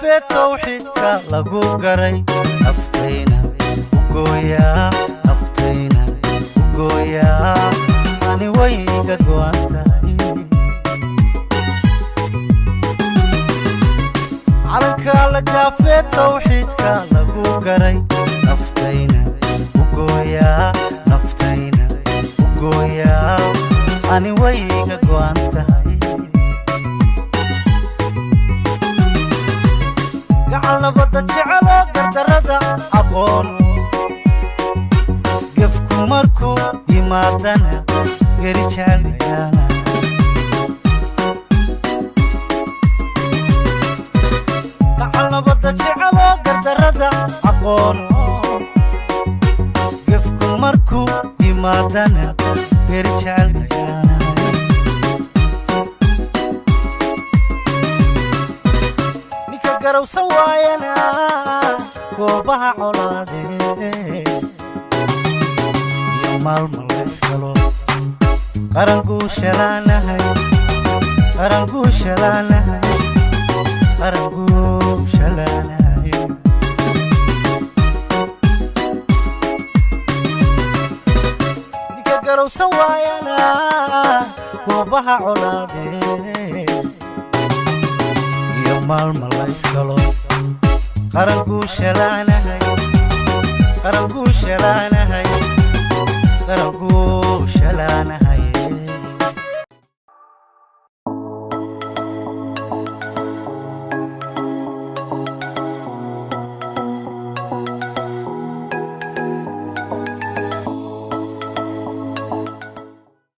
gaafee tawxiidka lagu garay naftayna ugooyaa ani wayga go'an tahay calanka la gaafee tawxiidka lagu garay naftayna ugooyaa ani wayga go'an tahay gacalna badda jecelo gardarrada aqoon gefku markuu yimaadana geri jecelayaana gacalna badda jecelo gardarrada aqoon gefku markuu yimaadana geri jecelayaana garowsan waayana goobaha colaadee iyo maalma layskalo qaranguu shalaanahay ninka garowsan waayana goobaha colaadee maalma layskalo qaranguu shalaanahay